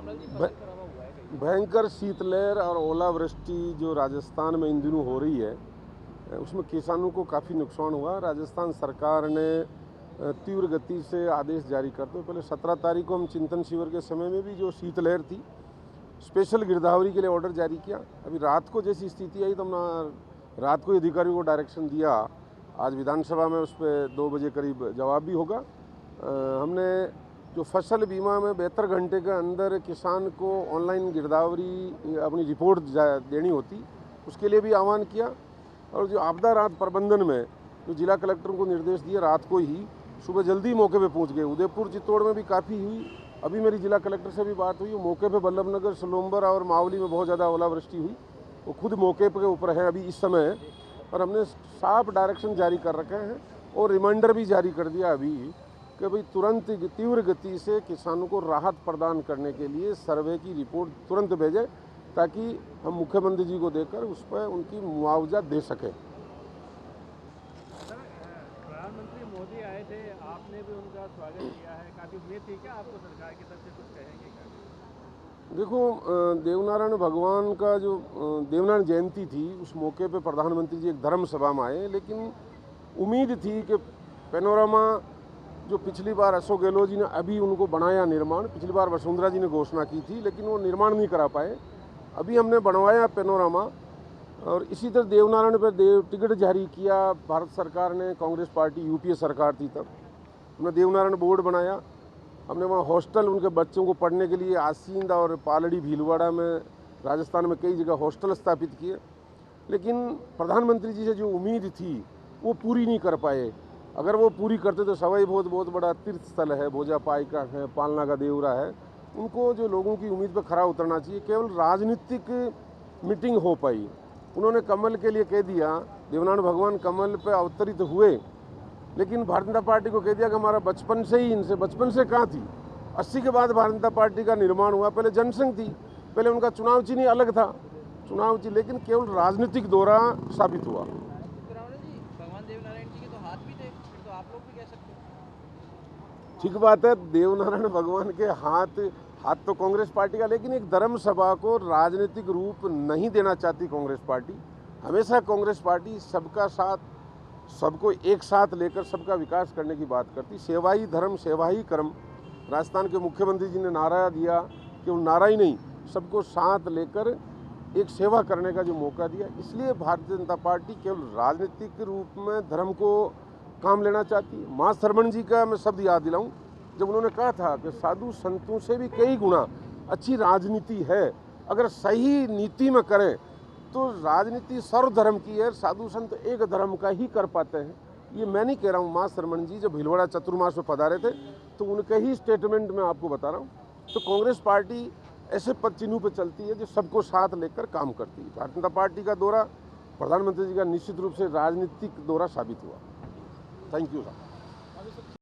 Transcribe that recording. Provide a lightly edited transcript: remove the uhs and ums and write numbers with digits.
भयंकर शीतलहर और ओलावृष्टि जो राजस्थान में इन दिनों हो रही है, उसमें किसानों को काफ़ी नुकसान हुआ। राजस्थान सरकार ने तीव्र गति से आदेश जारी करते हुए पहले 17 तारीख को हम चिंतन शिविर के समय में भी जो शीतलहर थी, स्पेशल गिरदावरी के लिए ऑर्डर जारी किया। अभी रात को जैसी स्थिति आई तो हमने रात को अधिकारियों को डायरेक्शन दिया। आज विधानसभा में उस पर 2 बजे करीब जवाब भी होगा। हमने जो फसल बीमा में 72 घंटे के अंदर किसान को ऑनलाइन गिरदावरी अपनी रिपोर्ट देनी होती, उसके लिए भी आह्वान किया। और जो आपदा राहत प्रबंधन में जो जिला कलेक्टर को निर्देश दिए, रात को ही सुबह जल्दी मौके पे पहुंच गए। उदयपुर चित्तौड़ में भी काफ़ी हुई। अभी मेरी जिला कलेक्टर से भी बात हुई, मौके पे बल्लभनगर, सलोम्बर और मावली में बहुत ज़्यादा ओलावृष्टि हुई। वो खुद मौके पे ऊपर है अभी इस समय, और हमने साफ डायरेक्शन जारी कर रखे हैं और रिमाइंडर भी जारी कर दिया अभी कि भाई तुरंत तीव्र गति से किसानों को राहत प्रदान करने के लिए सर्वे की रिपोर्ट तुरंत भेजें, ताकि हम मुख्यमंत्री जी को देकर उस पर उनकी मुआवजा दे सकें। प्रधानमंत्री मोदी आए थे, आपने भी उनका स्वागत किया है, काफ़ी उम्मीद थी क्या आपको सरकार की तरफ से कुछ कहेंगे क्या? देखो, देवनारायण भगवान का जो देवनारायण जयंती थी, उस मौके पे प्रधानमंत्री जी एक धर्म सभा में आए, लेकिन उम्मीद थी कि पैनोरामा जो पिछली बार अशोक गहलोत जी ने अभी उनको बनाया निर्माण, पिछली बार वसुंधरा जी ने घोषणा की थी लेकिन वो निर्माण नहीं करा पाए। अभी हमने बनवाया पैनोरामा, और इसी तरह देवनारायण पर टिकट जारी किया भारत सरकार ने। कांग्रेस पार्टी यूपीए सरकार थी तब हमने देवनारायण बोर्ड बनाया। हमने वहाँ हॉस्टल उनके बच्चों को पढ़ने के लिए आसींद और पालड़ी भीलवाड़ा में, राजस्थान में कई जगह हॉस्टल स्थापित किए। लेकिन प्रधानमंत्री जी से जो उम्मीद थी वो पूरी नहीं कर पाए। अगर वो पूरी करते तो सवाई बहुत बड़ा तीर्थ स्थल है, भोजा पाइका है, पालना का देवरा है। उनको जो लोगों की उम्मीद पर खरा उतरना चाहिए। केवल राजनीतिक मीटिंग हो पाई। उन्होंने कमल के लिए कह दिया, देवनारायण भगवान कमल पे अवतरित हुए, लेकिन भारतीय जनता पार्टी को कह दिया कि हमारा बचपन से ही इनसे, बचपन से कहाँ थी। 80 के बाद भारतीय जनता पार्टी का निर्माण हुआ। पहले जनसंघ थी, पहले उनका चुनाव चिन्ह अलग था, चुनाव चिन्ह, लेकिन केवल राजनीतिक दौरा साबित हुआ। ठीक बात है, देवनारायण भगवान के हाथ तो कांग्रेस पार्टी का, लेकिन एक धर्म सभा को राजनीतिक रूप नहीं देना चाहती कांग्रेस पार्टी। हमेशा कांग्रेस पार्टी सबका साथ, सबको एक साथ लेकर सबका विकास करने की बात करती। सेवा ही धर्म, सेवा ही कर्म। राजस्थान के मुख्यमंत्री जी ने नारा दिया कि वो नारा ही नहीं, सबको साथ लेकर एक सेवा करने का जो मौका दिया। इसलिए भारतीय जनता पार्टी केवल राजनीतिक रूप में धर्म को काम लेना चाहती है। माँ शरमण जी का मैं शब्द याद दिलाऊं, जब उन्होंने कहा था कि साधु संतों से भी कई गुना अच्छी राजनीति है। अगर सही नीति में करें तो राजनीति सर्वधर्म की है, साधु संत एक धर्म का ही कर पाते हैं। ये मैं नहीं कह रहा हूँ, माँ शरमण जी जब भीलवाड़ा चतुर्मास में पधारे थे तो उनके ही स्टेटमेंट में आपको बता रहा हूँ। तो कांग्रेस पार्टी ऐसे पद चिन्हों पर चलती है जो सबको साथ लेकर काम करती है। भारतीय जनता पार्टी का दौरा, प्रधानमंत्री जी का निश्चित रूप से राजनीतिक दौरा साबित हुआ। थैंक यू साहब।